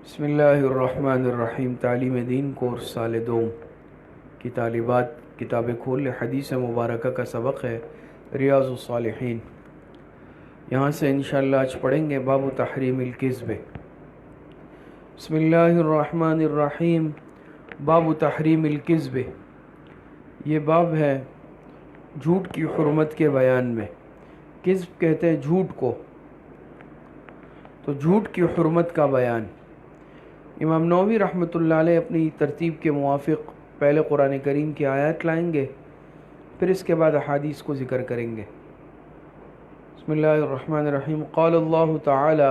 بسم اللہ الرحمن الرحیم۔ تعلیم دین کورس سال دوم کی طالبات کتاب کھول حدیث مبارکہ کا سبق ہے ریاض الصالحین۔ یہاں سے انشاءاللہ آج پڑھیں گے باب تحریم الکذب۔ بسم اللہ الرحمن الرحیم۔ باب تحریم الکذب، یہ باب ہے جھوٹ کی حرمت کے بیان میں۔ کذب کہتے ہیں جھوٹ کو، تو جھوٹ کی حرمت کا بیان۔ امام نووی رحمۃ اللہ علیہ اپنی ترتیب کے موافق پہلے قرآن کریم کی آیات لائیں گے، پھر اس کے بعد احادیث کو ذکر کریں گے۔ بسم اللہ الرحمن الرحیم۔ قال اللہ تعالی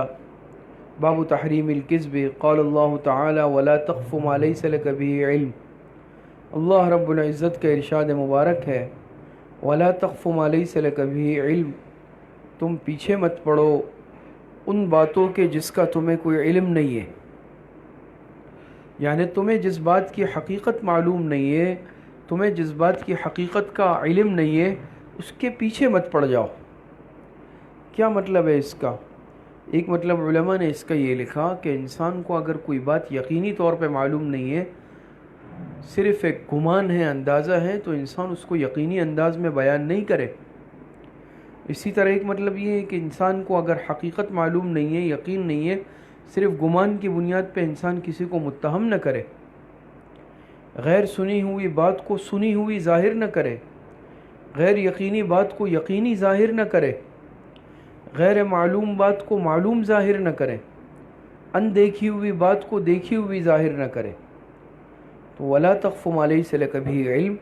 باب تحریم الکذب، قال اللہ تعالی ولا تقف ما لیس لک به علم۔ اللہ رب العزت کا ارشاد مبارک ہے ولا تقف ما لیس لک به علم، تم پیچھے مت پڑو ان باتوں کے جس کا تمہیں کوئی علم نہیں ہے، یعنی تمہیں جس بات کی حقیقت معلوم نہیں ہے، تمہیں جس بات کی حقیقت کا علم نہیں ہے، اس کے پیچھے مت پڑ جاؤ۔ کیا مطلب ہے اس کا؟ ایک مطلب علماء نے اس کا یہ لکھا کہ انسان کو اگر کوئی بات یقینی طور پہ معلوم نہیں ہے، صرف ایک گمان ہے، اندازہ ہے، تو انسان اس کو یقینی انداز میں بیان نہیں کرے۔ اسی طرح ایک مطلب یہ ہے کہ انسان کو اگر حقیقت معلوم نہیں ہے، یقین نہیں ہے، صرف گمان کی بنیاد پہ انسان کسی کو متہم نہ کرے، غیر سنی ہوئی بات کو سنی ہوئی ظاہر نہ کرے، غیر یقینی بات کو یقینی ظاہر نہ کرے، غیر معلوم بات کو معلوم ظاہر نہ کرے، ان دیکھی ہوئی بات کو دیکھی ہوئی ظاہر نہ کرے۔ تو ولا تقف ما لیس لک به علم،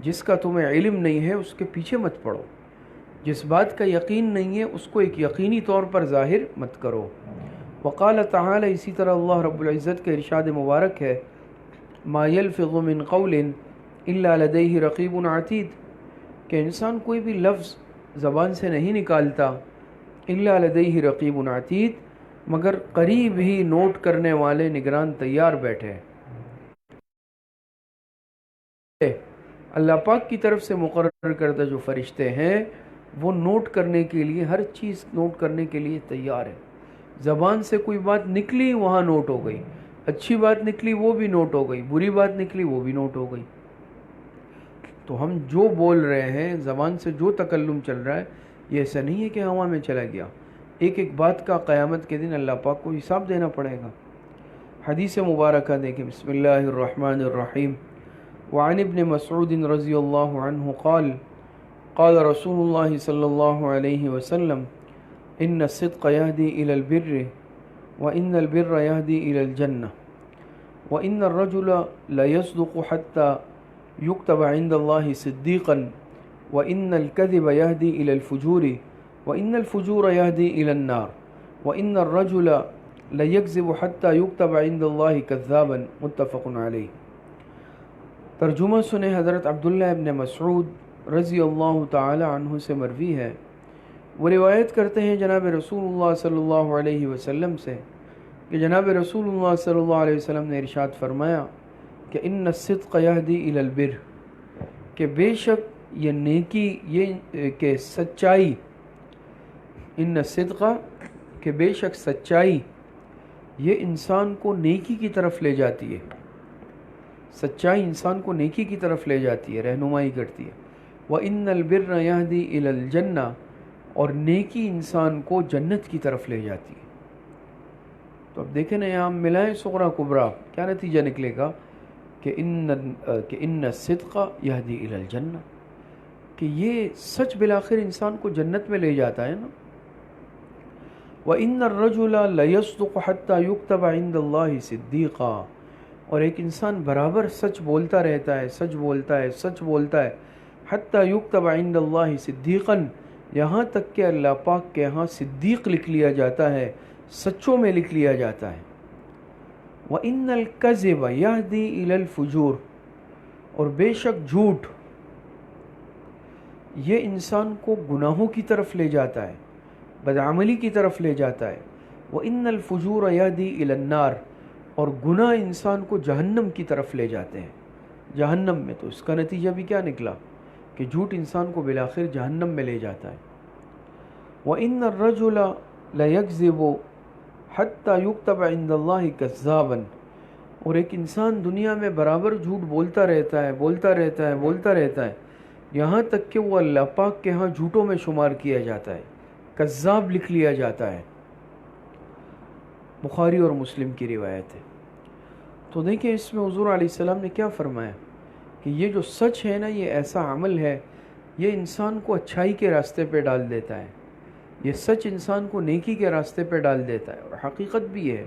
جس کا تمہیں علم نہیں ہے اس کے پیچھے مت پڑو، جس بات کا یقین نہیں ہے اس کو ایک یقینی طور پر ظاہر مت کرو۔ وقال تعالی، اسی طرح اللہ رب العزت کا ارشاد مبارک ہے ما یلفظ من قول الا لدیہ رقیب عتید، کہ انسان کوئی بھی لفظ زبان سے نہیں نکالتا الا لدیہ رقیب عتید، مگر قریب ہی نوٹ کرنے والے نگران تیار بیٹھے ہیں۔ اللہ پاک کی طرف سے مقرر کردہ جو فرشتے ہیں وہ نوٹ کرنے کے لیے، ہر چیز نوٹ کرنے کے لیے تیار ہے۔ زبان سے کوئی بات نکلی وہاں نوٹ ہو گئی، اچھی بات نکلی وہ بھی نوٹ ہو گئی، بری بات نکلی وہ بھی نوٹ ہو گئی۔ تو ہم جو بول رہے ہیں، زبان سے جو تکلم چل رہا ہے، یہ ایسا نہیں ہے کہ ہوا میں چلا گیا، ایک ایک بات کا قیامت کے دن اللہ پاک کو حساب دینا پڑے گا۔ حدیث مبارکہ دیکھیں، بسم اللہ الرحمن الرحیم۔ وعن ابن مسعود رضی اللہ عنہ قال قال رسول اللہ صلی اللہ علیہ وسلم ان الصدق يهدي الى البر وان البر يهدي الى الجنة وان الرجل لا يصدق حتى يكتب عند الله صديقا وان الكذب يهدي الى الفجور وان الفجور يهدي الى النار وان الرجل لا يكذب حتى يكتب عند الله كذابا متفق علیہ۔ ترجمہ سنے حضرت عبداللہ ابن مسعود رضی اللہ تعالی عنہ سے مروی ہے، وہ روایت کرتے ہیں جناب رسول اللہ صلی اللہ علیہ وسلم سے کہ جناب رسول اللہ صلی اللہ علیہ وسلم نے ارشاد فرمایا کہ ان الصدق یہدی الی البر، کہ بے شک یہ نیکی، یہ کہ سچائی، ان الصدق، کہ بے شک سچائی یہ انسان کو نیکی کی طرف لے جاتی ہے، سچائی انسان کو نیکی کی طرف لے جاتی ہے، رہنمائی کرتی ہے۔ وَإِنَّ الْبِرَّ يَهْدِي إِلَى الْجَنَّةِ، اور نیکی انسان کو جنت کی طرف لے جاتی ہے۔ تو اب دیکھیں نا، یہاں ملائیں صغرا کبرا، کیا نتیجہ نکلے گا کہ ان الصدق یہدی الی الجنہ، کہ یہ سچ بالآخر انسان کو جنت میں لے جاتا ہے نا۔ وَإِنَّ الرَّجُلَ لَيَصْدُقُ حَتَّى يُكْتَبَ عِندَ اللَّهِ صِدِّيقًا، اور ایک انسان برابر سچ بولتا رہتا ہے، سچ بولتا ہے، سچ بولتا ہے، حَتَّى يُكْتَبَ عِندَ اللَّهِ صِدِّيقًا، یہاں تک کہ اللہ پاک کے ہاں صدیق لکھ لیا جاتا ہے، سچوں میں لکھ لیا جاتا ہے۔ وَإِنَّ الْكَذِبَ يَهْدِي إِلَى الْفُجُورِ، اور بے شک جھوٹ یہ انسان کو گناہوں کی طرف لے جاتا ہے، بدعملی کی طرف لے جاتا ہے۔ وَإِنَّ الْفُجُورَ يَهْدِي إِلَى النَّارِ، اور گناہ انسان کو جہنم کی طرف لے جاتے ہیں، جہنم میں۔ تو اس کا نتیجہ بھی کیا نکلا کہ جھوٹ انسان کو بالآخر جہنم میں لے جاتا ہے۔ وَإِنَّ الرَّجُلَ لَيَكْذِبُ، حتی یکتب عند اللہ کذابا، اور ایک انسان دنیا میں برابر جھوٹ بولتا رہتا ہے، بولتا رہتا ہے، بولتا رہتا ہے، یہاں تک کہ وہ اللہ پاک کے ہاں جھوٹوں میں شمار کیا جاتا ہے، کذاب لکھ لیا جاتا ہے۔ بخاری اور مسلم کی روایت ہے۔ تو دیکھیں اس میں حضور علیہ السلام نے کیا فرمایا کہ یہ جو سچ ہے نا، یہ ایسا عمل ہے، یہ انسان کو اچھائی کے راستے پہ ڈال دیتا ہے، یہ سچ انسان کو نیکی کے راستے پہ ڈال دیتا ہے۔ اور حقیقت بھی ہے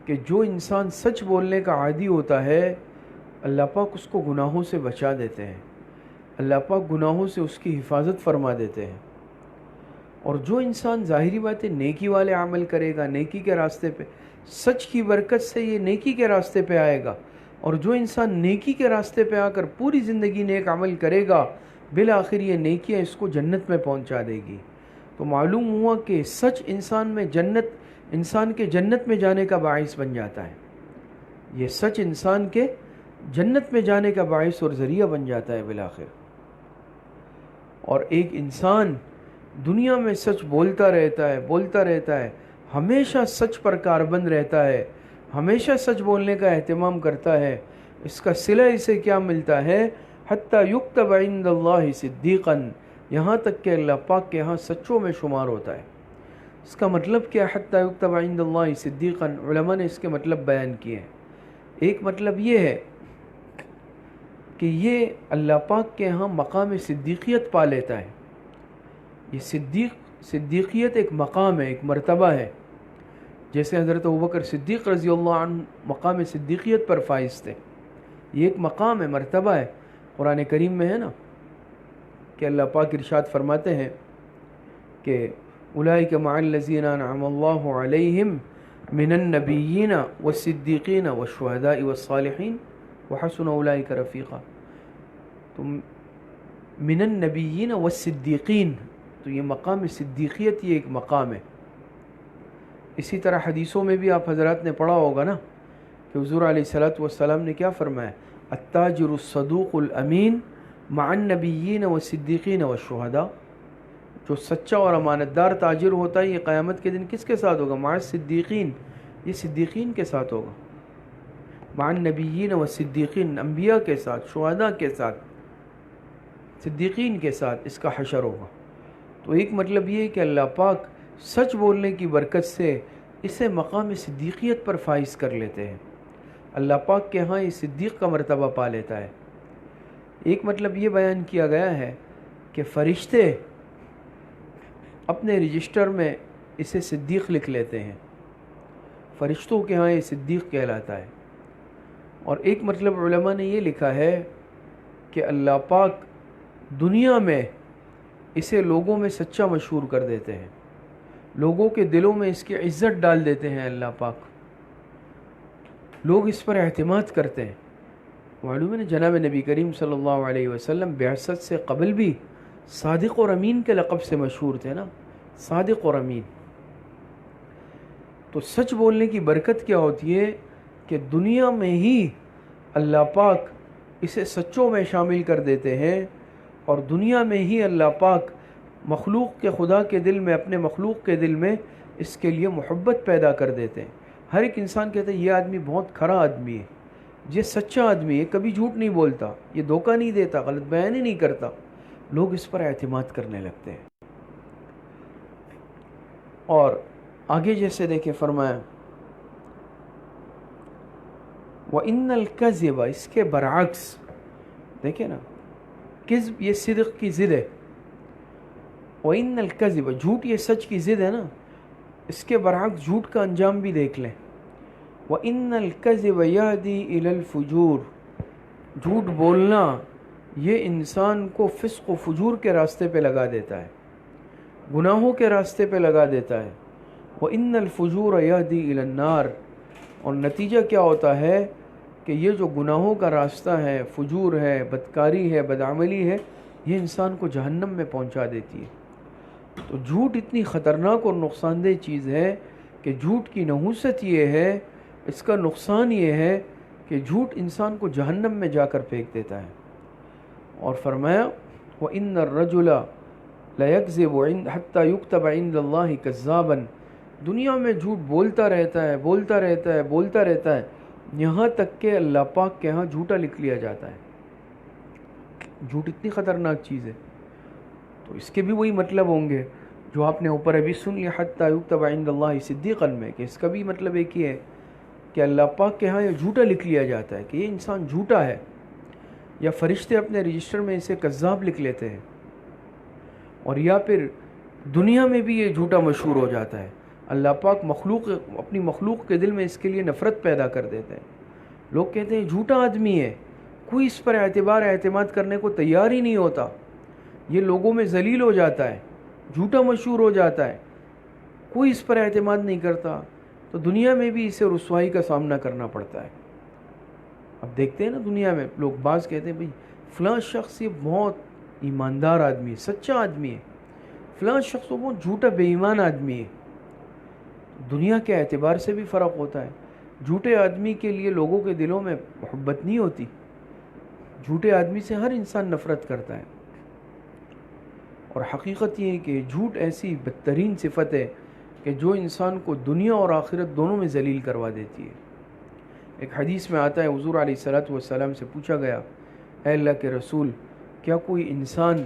کہ جو انسان سچ بولنے کا عادی ہوتا ہے، اللہ پاک اس کو گناہوں سے بچا دیتے ہیں، اللہ پاک گناہوں سے اس کی حفاظت فرما دیتے ہیں۔ اور جو انسان ظاہری بات ہے نیکی والے عمل کرے گا، نیکی کے راستے پہ، سچ کی برکت سے یہ نیکی کے راستے پہ آئے گا، اور جو انسان نیکی کے راستے پہ آ کر پوری زندگی نیک عمل کرے گا، بالآخر یہ نیکیاں اس کو جنت میں پہنچا دے گی۔ تو معلوم ہوا کہ سچ انسان کے جنت میں جانے کا باعث بن جاتا ہے، یہ سچ انسان کے جنت میں جانے کا باعث اور ذریعہ بن جاتا ہے بالآخر۔ اور ایک انسان دنیا میں سچ بولتا رہتا ہے، ہمیشہ سچ پر کاربند رہتا ہے، ہمیشہ سچ بولنے کا اہتمام کرتا ہے، اس کا صلہ اسے کیا ملتا ہے؟ حتی یکتب عند اللہ صدیقا، یہاں تک کہ اللہ پاک کے ہاں سچوں میں شمار ہوتا ہے۔ اس کا مطلب کیا حتی یکتب عند اللہ صدیقا؟ علماء نے اس کے مطلب بیان کیے ہیں۔ ایک مطلب یہ ہے کہ یہ اللہ پاک کے ہاں مقام صدیقیت پا لیتا ہے۔ یہ صدیقیت ایک مقام ہے، ایک مرتبہ ہے، جیسے حضرت ابوبکر صدیق رضی اللہ عنہ مقام صدیقیت پر فائز تھے۔ یہ ایک مقام ہے، مرتبہ ہے۔ قرآن کریم میں ہے نا کہ اللہ پاک ارشاد فرماتے ہیں کہ اولئک مع الذین انعم اللہ علیہم من النبیین والصدیقین والشہداء والصالحین وحسن اولئک رفیقا۔ تو من النبیین والصدیقین، تو یہ مقام صدیقیت یہ ایک مقام ہے۔ اسی طرح حدیثوں میں بھی آپ حضرات نے پڑھا ہوگا نا کہ حضور علیہ الصلوۃ والسلام نے کیا فرمایا؟ التاجر الصدوق الامین مع النبیین والصدیقین والشہداء، جو سچا اور امانت دار تاجر ہوتا ہے یہ قیامت کے دن کس کے ساتھ ہوگا؟ مع الصدیقین، یہ صدیقین کے ساتھ ہوگا، مع النبیین والصدیقین، انبیاء کے ساتھ، شہداء کے ساتھ، صدیقین کے ساتھ اس کا حشر ہوگا۔ تو ایک مطلب یہ ہے کہ اللہ پاک سچ بولنے کی برکت سے اسے مقام صدیقیت پر فائز کر لیتے ہیں، اللہ پاک کے ہاں یہ صدیق کا مرتبہ پا لیتا ہے۔ ایک مطلب یہ بیان کیا گیا ہے کہ فرشتے اپنے رجسٹر میں اسے صدیق لکھ لیتے ہیں، فرشتوں کے ہاں یہ صدیق کہلاتا ہے۔ اور ایک مطلب علماء نے یہ لکھا ہے کہ اللہ پاک دنیا میں اسے لوگوں میں سچا مشہور کر دیتے ہیں، لوگوں کے دلوں میں اس کی عزت ڈال دیتے ہیں اللہ پاک، لوگ اس پر اعتماد کرتے ہیں۔ معلوم ہے جناب نبی کریم صلی اللہ علیہ وسلم بعثت سے قبل بھی صادق اور امین کے لقب سے مشہور تھے نا، صادق اور امین۔ تو سچ بولنے کی برکت کیا ہوتی ہے کہ دنیا میں ہی اللہ پاک اسے سچوں میں شامل کر دیتے ہیں، اور دنیا میں ہی اللہ پاک مخلوق کے خدا کے دل میں، اپنے مخلوق کے دل میں اس کے لیے محبت پیدا کر دیتے ہیں۔ ہر ایک انسان کہتا ہے یہ آدمی بہت کھرا آدمی ہے، یہ سچا آدمی ہے، کبھی جھوٹ نہیں بولتا، یہ دھوکہ نہیں دیتا، غلط بیان ہی نہیں کرتا، لوگ اس پر اعتماد کرنے لگتے ہیں۔ اور آگے جیسے دیکھیں فرمایا وَإِنَّ الْكَذِبَ، اس کے برعکس دیکھیں نا، کذب یہ صدق کی ضد ہے، وَإِنَّ الْكَذِبَ جھوٹ یہ سچ کی ضد ہے نا، اس کے برعکس جھوٹ کا انجام بھی دیکھ لیں۔ وَإِنَّ الْكَذِبَ يَهْدِي إِلَى الْفُجُورِ، جھوٹ بولنا یہ انسان کو فسق و فجور کے راستے پہ لگا دیتا ہے، گناہوں کے راستے پہ لگا دیتا ہے۔ وَإِنَّ الْفُجُورَ يَهْدِي إِلَى النَّارِ، اور نتیجہ کیا ہوتا ہے کہ یہ جو گناہوں کا راستہ ہے، فجور ہے، بدکاری ہے، بدعملی ہے، یہ انسان کو جہنم میں پہنچا دیتی ہے۔ تو جھوٹ اتنی خطرناک اور نقصان دہ چیز ہے کہ جھوٹ کی نحوست یہ ہے، اس کا نقصان یہ ہے کہ جھوٹ انسان کو جہنم میں جا کر پھینک دیتا ہے۔ اور فرمایا وَإِنَّ الرَّجُلَ لَيَكْذِبُ حَتَّى يُكْتَبَ عِندَ اللَّهِ كَذَّابًا، دنیا میں جھوٹ بولتا رہتا ہے، بولتا رہتا ہے، بولتا رہتا ہے، یہاں تک کہ اللہ پاک کے ہاں جھوٹا لکھ لیا جاتا ہے۔ جھوٹ اتنی خطرناک چیز ہے، تو اس کے بھی وہی مطلب ہوں گے جو آپ نے اوپر ابھی سن لیا، حتی یکتب عند اللہ صدیقا میں، کہ اس کا بھی مطلب ایک ہی ہے کہ اللہ پاک کے ہاں یہ جھوٹا لکھ لیا جاتا ہے کہ یہ انسان جھوٹا ہے، یا فرشتے اپنے رجسٹر میں اسے کذاب لکھ لیتے ہیں، اور یا پھر دنیا میں بھی یہ جھوٹا مشہور ہو جاتا ہے۔ اللہ پاک اپنی مخلوق کے دل میں اس کے لیے نفرت پیدا کر دیتے ہیں۔ لوگ کہتے ہیں جھوٹا آدمی ہے، کوئی اس پر اعتماد کرنے کو تیار ہی نہیں ہوتا، یہ لوگوں میں ذلیل ہو جاتا ہے، جھوٹا مشہور ہو جاتا ہے، کوئی اس پر اعتماد نہیں کرتا، تو دنیا میں بھی اسے رسوائی کا سامنا کرنا پڑتا ہے۔ اب دیکھتے ہیں نا دنیا میں لوگ بعض کہتے ہیں بھئی فلاں شخص یہ بہت ایماندار آدمی ہے، سچا آدمی ہے، فلاں شخص وہ بہت جھوٹا بے ایمان آدمی ہے۔ دنیا کے اعتبار سے بھی فرق ہوتا ہے۔ جھوٹے آدمی کے لیے لوگوں کے دلوں میں محبت نہیں ہوتی، جھوٹے آدمی سے ہر انسان نفرت کرتا ہے، اور حقیقت یہ ہے کہ جھوٹ ایسی بدترین صفت ہے کہ جو انسان کو دنیا اور آخرت دونوں میں ذلیل کروا دیتی ہے۔ ایک حدیث میں آتا ہے، حضور علیہ الصلوۃ والسلام سے پوچھا گیا، اے اللہ کے رسول، کیا کوئی انسان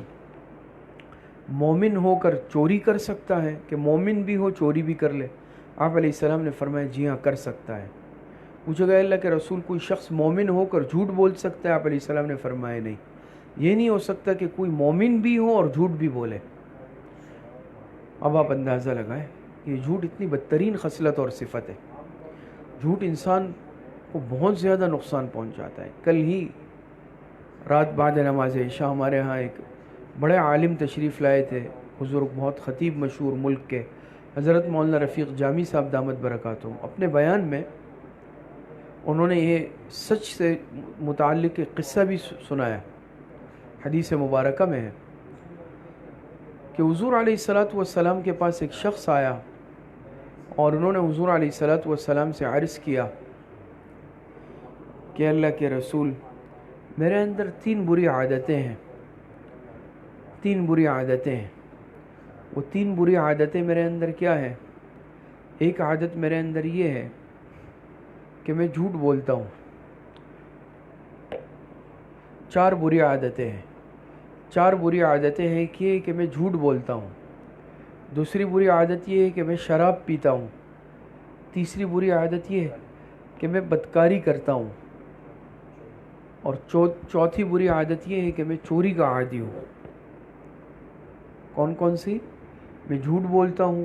مومن ہو کر چوری کر سکتا ہے کہ مومن بھی ہو چوری بھی کر لے؟ آپ علیہ السلام نے فرمایا جی ہاں کر سکتا ہے۔ پوچھا گیا اللہ کے رسول کوئی شخص مومن ہو کر جھوٹ بول سکتا ہے؟ آپ علیہ السلام نے فرمایا نہیں، یہ نہیں ہو سکتا کہ کوئی مومن بھی ہو اور جھوٹ بھی بولے۔ اب آپ اندازہ لگائیں کہ جھوٹ اتنی بدترین خصلت اور صفت ہے، جھوٹ انسان کو بہت زیادہ نقصان پہنچاتا ہے۔ کل ہی رات بعد نماز عشاء ہمارے ہاں ایک بڑے عالم تشریف لائے تھے، بزرگ بہت خطیب مشہور ملک کے، حضرت مولانا رفیق جامی صاحب دامت برکاتہم۔ اپنے بیان میں انہوں نے یہ سچ سے متعلق ایک قصہ بھی سنایا، حدیث مبارکہ میں ہے کہ حضور علیہ الصلوۃ والسلام کے پاس ایک شخص آیا اور انہوں نے حضور علیہ الصلوۃ والسلام سے عرض کیا کہ اللہ کے رسول، میرے اندر 3 بری عادتیں ہیں، 3 بری عادتیں ہیں۔ وہ 3 بری عادتیں میرے اندر کیا ہیں؟ ایک عادت میرے اندر یہ ہے کہ میں جھوٹ بولتا ہوں۔ 4 بری عادتیں ہیں، 4 بری عادتیں ہیں کہ میں جھوٹ بولتا ہوں۔ دوسری بری عادت یہ ہے کہ میں شراب پیتا ہوں۔ تیسری بری عادت یہ ہے کہ میں بدکاری کرتا ہوں، اور چوتھی بری عادت یہ ہے کہ میں چوری کا عادی ہوں۔ کون کون سی؟ میں جھوٹ بولتا ہوں،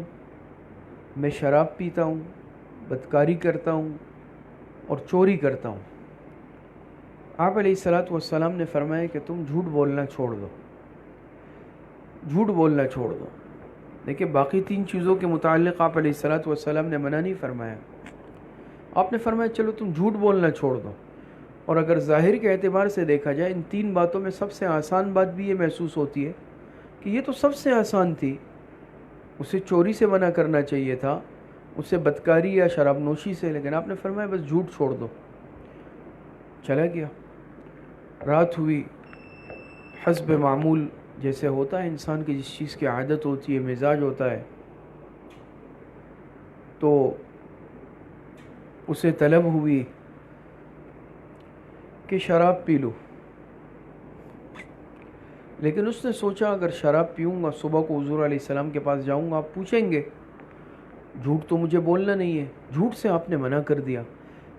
میں شراب پیتا ہوں، بدکاری کرتا ہوں، اور چوری کرتا ہوں۔ آپ علیہ الصلوۃ والسلام نے فرمایا کہ تم جھوٹ بولنا چھوڑ دو، جھوٹ بولنا چھوڑ دو۔ دیکھیں باقی 3 چیزوں کے متعلق آپ علیہ الصلوۃ والسلام نے منع نہیں فرمایا، آپ نے فرمایا چلو تم جھوٹ بولنا چھوڑ دو۔ اور اگر ظاہر کے اعتبار سے دیکھا جائے ان 3 باتوں میں سب سے آسان بات بھی یہ محسوس ہوتی ہے کہ یہ تو سب سے آسان تھی، اسے چوری سے منع کرنا چاہیے تھا، اسے بدکاری یا شراب نوشی سے، لیکن آپ نے فرمایا بس جھوٹ چھوڑ دو۔ چلا گیا، رات ہوئی، حسب معمول جیسے ہوتا ہے انسان کی جس چیز کی عادت ہوتی ہے، مزاج ہوتا ہے، تو اسے طلب ہوئی کہ شراب پی لو، لیکن اس نے سوچا اگر شراب پیوں گا صبح کو حضور علیہ السلام کے پاس جاؤں گا، آپ پوچھیں گے، جھوٹ تو مجھے بولنا نہیں ہے، جھوٹ سے آپ نے منع کر دیا،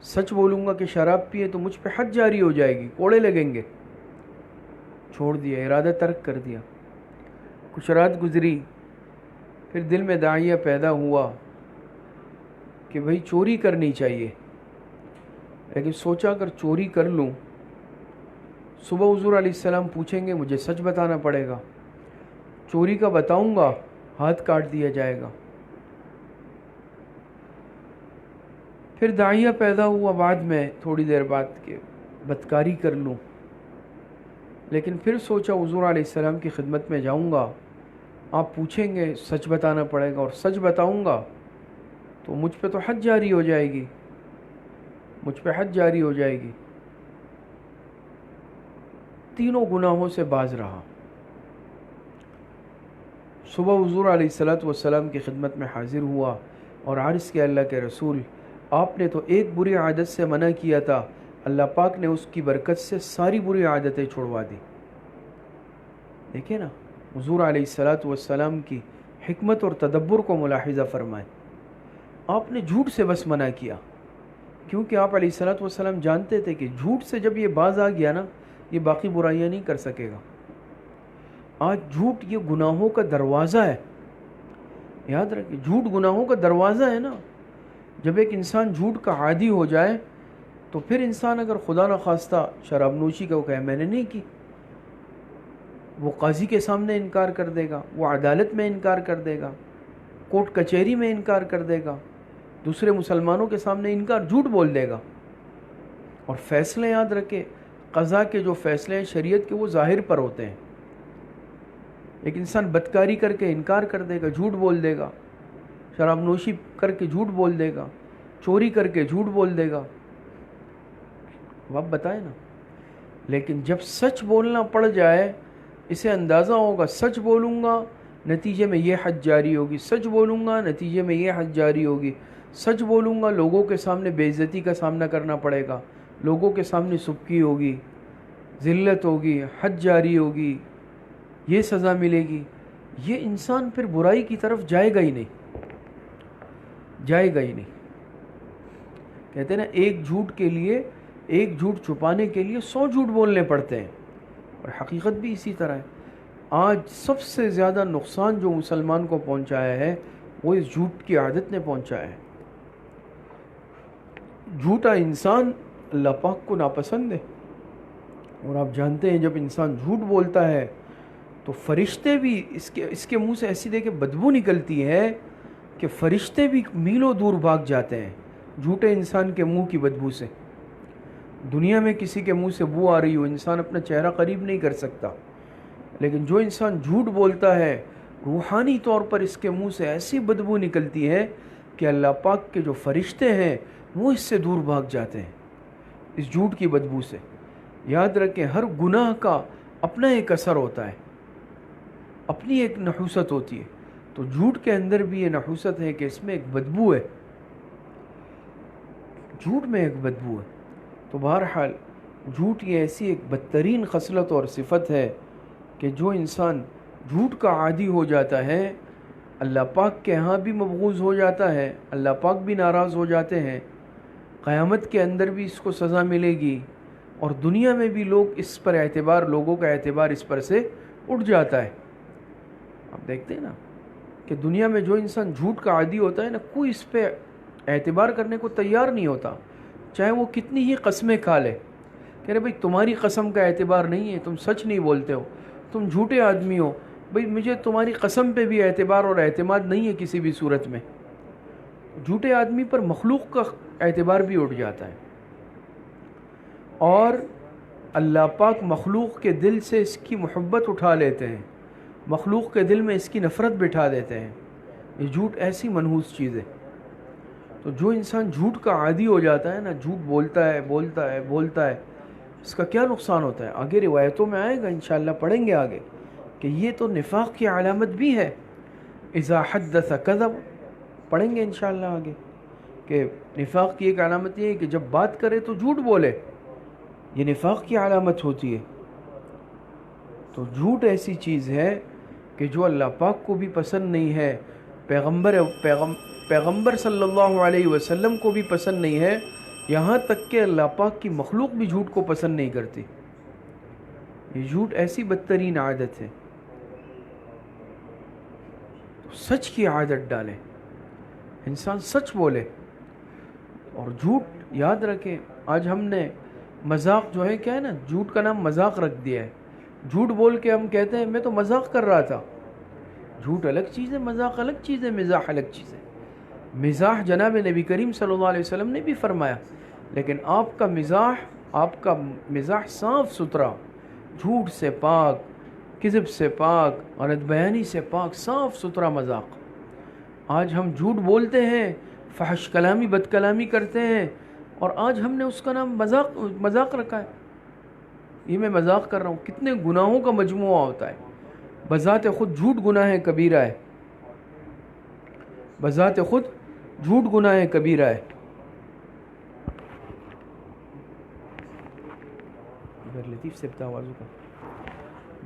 سچ بولوں گا کہ شراب پیے تو مجھ پہ حد جاری ہو جائے گی، کوڑے لگیں گے، چھوڑ دیا، ارادہ ترک کر دیا۔ کچھ رات گزری، پھر دل میں داعیہ پیدا ہوا کہ بھئی چوری کرنی چاہیے، لیکن سوچا اگر چوری کر لوں صبح حضور علیہ السلام پوچھیں گے، مجھے سچ بتانا پڑے گا، چوری کا بتاؤں گا ہاتھ کاٹ دیا جائے گا۔ پھر داعیہ پیدا ہوا بعد میں تھوڑی دیر بعد کہ بدکاری کر لوں، لیکن پھر سوچا حضور علیہ السلام کی خدمت میں جاؤں گا، آپ پوچھیں گے سچ بتانا پڑے گا، اور سچ بتاؤں گا تو مجھ پہ تو حد جاری ہو جائے گی، مجھ پہ حد جاری ہو جائے گی۔ تینوں گناہوں سے باز رہا۔ صبح حضور علیہ الصلوۃ والسلام کی خدمت میں حاضر ہوا، اور عرض کیا اللہ کے رسول آپ نے تو ایک بری عادت سے منع کیا تھا، اللہ پاک نے اس کی برکت سے ساری بری عادتیں چھڑوا دی۔ دیکھیں نا حضور علیہ السلام کی حکمت اور تدبر کو ملاحظہ فرمائیں۔ آپ نے جھوٹ سے بس منع کیا، کیونکہ آپ علیہ السلام جانتے تھے کہ جھوٹ سے جب یہ باز آ گیا نا، یہ باقی برائیاں نہیں کر سکے گا۔ آج جھوٹ یہ گناہوں کا دروازہ ہے، یاد رکھیں جھوٹ گناہوں کا دروازہ ہے نا۔ جب ایک انسان جھوٹ کا عادی ہو جائے تو پھر انسان اگر خدا نخواستہ شراب نوشی کا وہ کہے میں نے نہیں کی، وہ قاضی کے سامنے انکار کر دے گا، وہ عدالت میں انکار کر دے گا، کورٹ کچہری میں انکار کر دے گا، دوسرے مسلمانوں کے سامنے انکار جھوٹ بول دے گا۔ اور فیصلے یاد رکھے، قضا کے جو فیصلے ہیں شریعت کے وہ ظاہر پر ہوتے ہیں۔ ایک انسان بدکاری کر کے انکار کر دے گا، جھوٹ بول دے گا، شراب نوشی کر کے جھوٹ بول دے گا، چوری کر کے جھوٹ بول دے گا، آپ بتائیں نا۔ لیکن جب سچ بولنا پڑ جائے، اسے اندازہ ہوگا سچ بولوں گا نتیجے میں یہ حد جاری ہوگی، سچ بولوں گا نتیجے میں یہ حد جاری ہوگی، سچ بولوں گا لوگوں کے سامنے بے عزتی کا سامنا کرنا پڑے گا، لوگوں کے سامنے سبکی ہوگی، ذلت ہوگی، حد جاری ہوگی، یہ سزا ملے گی، یہ انسان پھر برائی کی طرف جائے گا ہی نہیں، جائے گا ہی نہیں۔ کہتے ہیں نا ایک جھوٹ کے لیے، ایک جھوٹ چھپانے کے لیے 100 جھوٹ بولنے پڑتے ہیں، اور حقیقت بھی اسی طرح ہے۔ آج سب سے زیادہ نقصان جو مسلمان کو پہنچایا ہے وہ اس جھوٹ کی عادت نے پہنچایا ہے۔ جھوٹا انسان اللہ پاک کو ناپسند ہے، اور آپ جانتے ہیں جب انسان جھوٹ بولتا ہے تو فرشتے بھی اس کے منہ سے ایسی دیکھ کے بدبو نکلتی ہے کہ فرشتے بھی میلوں دور بھاگ جاتے ہیں جھوٹے انسان کے منہ کی بدبو سے۔ دنیا میں کسی کے منہ سے بو آ رہی ہو، انسان اپنا چہرہ قریب نہیں کر سکتا، لیکن جو انسان جھوٹ بولتا ہے روحانی طور پر اس کے منہ سے ایسی بدبو نکلتی ہے کہ اللہ پاک کے جو فرشتے ہیں وہ اس سے دور بھاگ جاتے ہیں اس جھوٹ کی بدبو سے۔ یاد رکھیں ہر گناہ کا اپنا ایک اثر ہوتا ہے، اپنی ایک نحوست ہوتی ہے، تو جھوٹ کے اندر بھی یہ نحوست ہے کہ اس میں ایک بدبو ہے، جھوٹ میں ایک بدبو ہے۔ تو بہرحال جھوٹ یہ ایسی ایک بدترین خصلت اور صفت ہے کہ جو انسان جھوٹ کا عادی ہو جاتا ہے اللہ پاک کے ہاں بھی مبغوض ہو جاتا ہے، اللہ پاک بھی ناراض ہو جاتے ہیں، قیامت کے اندر بھی اس کو سزا ملے گی، اور دنیا میں بھی لوگوں کا اعتبار اس پر سے اٹھ جاتا ہے۔ آپ دیکھتے ہیں نا کہ دنیا میں جو انسان جھوٹ کا عادی ہوتا ہے نا، کوئی اس پہ اعتبار کرنے کو تیار نہیں ہوتا، چاہے وہ کتنی ہی قسمیں کھا لے۔ کہہ رہے بھائی تمہاری قسم کا اعتبار نہیں ہے، تم سچ نہیں بولتے ہو، تم جھوٹے آدمی ہو، بھائی مجھے تمہاری قسم پہ بھی اعتبار اور اعتماد نہیں ہے کسی بھی صورت میں۔ جھوٹے آدمی پر مخلوق کا اعتبار بھی اٹھ جاتا ہے، اور اللہ پاک مخلوق کے دل سے اس کی محبت اٹھا لیتے ہیں، مخلوق کے دل میں اس کی نفرت بٹھا دیتے ہیں۔ یہ جھوٹ ایسی منحوس چیز ہے۔ تو جو انسان جھوٹ کا عادی ہو جاتا ہے نا، جھوٹ بولتا ہے، اس کا کیا نقصان ہوتا ہے آگے روایتوں میں آئے گا، انشاءاللہ پڑھیں گے آگے کہ یہ تو نفاق کی علامت بھی ہے۔ اذا حدث کذب، پڑھیں گے انشاءاللہ آگے کہ نفاق کی ایک علامت یہ ہے کہ جب بات کرے تو جھوٹ بولے، یہ نفاق کی علامت ہوتی ہے۔ تو جھوٹ ایسی چیز ہے کہ جو اللہ پاک کو بھی پسند نہیں ہے، پیغمبر صلی اللہ علیہ وسلم کو بھی پسند نہیں ہے، یہاں تک کہ اللہ پاک کی مخلوق بھی جھوٹ کو پسند نہیں کرتی۔ یہ جھوٹ ایسی بدترین عادت ہے، سچ کی عادت ڈالے، انسان سچ بولے اور جھوٹ یاد رکھے۔ آج ہم نے مذاق جو ہے کیا ہے نا، جھوٹ کا نام مذاق رکھ دیا ہے۔ جھوٹ بول کے ہم کہتے ہیں میں تو مذاق کر رہا تھا۔ جھوٹ الگ چیز ہے، مذاق الگ چیز ہے، مزاح الگ چیز ہے۔ مزاح جناب نبی کریم صلی اللہ علیہ وسلم نے بھی فرمایا، لیکن آپ کا مزاح صاف ستھرا، جھوٹ سے پاک، کذب سے پاک، غلط بیانی سے پاک، صاف ستھرا مذاق۔ آج ہم جھوٹ بولتے ہیں، فحش کلامی، بد کلامی کرتے ہیں، اور آج ہم نے اس کا نام مذاق رکھا ہے۔ یہ میں مذاق کر رہا ہوں، کتنے گناہوں کا مجموعہ ہوتا ہے۔ بذات خود جھوٹ گناہ کبیرہ ہے، بذات خود جھوٹ گناہ کبیرہ ہے. لطیف سے بتاوازو کا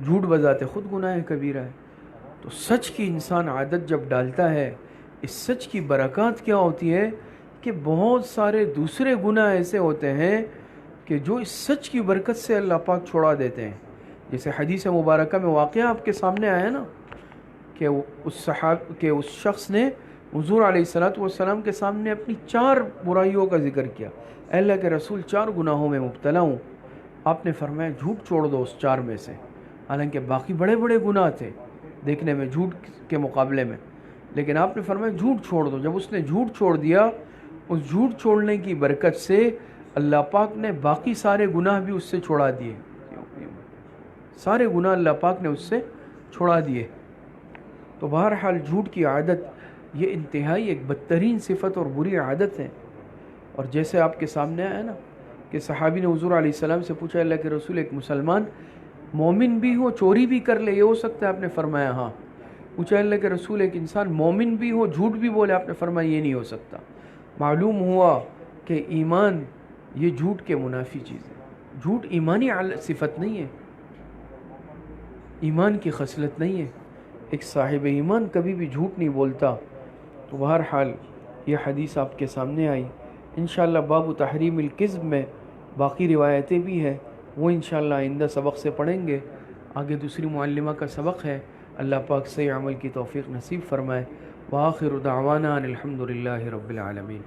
جھوٹ بذات خود گناہ کبیرہ ہے. تو سچ کی انسان عادت جب ڈالتا ہے، اس سچ کی برکات کیا ہوتی ہے کہ بہت سارے دوسرے گناہ ایسے ہوتے ہیں کہ جو اس سچ کی برکت سے اللہ پاک چھوڑا دیتے ہیں. جیسے حدیث مبارکہ میں واقعہ آپ کے سامنے آیا نا کہ اس شخص نے حضور علیہ السلام کے سامنے اپنی 4 برائیوں کا ذکر کیا. اے اللہ کے رسول 4 گناہوں میں مبتلا ہوں. آپ نے فرمایا جھوٹ چھوڑ دو اس 4 میں سے. حالانکہ باقی بڑے بڑے گناہ تھے دیکھنے میں جھوٹ کے مقابلے میں، لیکن آپ نے فرمایا جھوٹ چھوڑ دو. جب اس نے جھوٹ چھوڑ دیا، اس جھوٹ چھوڑنے کی برکت سے اللہ پاک نے باقی سارے گناہ بھی اس سے چھوڑا دیے. سارے گناہ اللہ پاک نے اس سے چھوڑا دیے. تو بہرحال جھوٹ کی عادت یہ انتہائی ایک بدترین صفت اور بری عادت ہے. اور جیسے آپ کے سامنے آیا نا کہ صحابی نے حضور علیہ السلام سے پوچھا اللہ کے رسول ایک مسلمان مومن بھی ہو چوری بھی کر لے، یہ ہو سکتا ہے؟ آپ نے فرمایا ہاں. پوچھا اللہ کے رسول ایک انسان مومن بھی ہو جھوٹ بھی بولے؟ آپ نے فرمایا یہ نہیں ہو سکتا. معلوم ہوا کہ ایمان یہ جھوٹ کے منافی چیز ہے. جھوٹ ایمانی صفت نہیں ہے، ایمان کی خصلت نہیں ہے. ایک صاحب ایمان کبھی بھی جھوٹ نہیں بولتا. تو بہرحال یہ حدیث آپ کے سامنے آئی. انشاءاللہ باب تحریم الکذب میں باقی روایتیں بھی ہیں، وہ انشاءاللہ آئندہ سبق سے پڑھیں گے. آگے دوسری معلمہ کا سبق ہے. اللہ پاک سے عمل کی توفیق نصیب فرمائے. وآخر دعوانا ان الحمد للہ رب العالمین.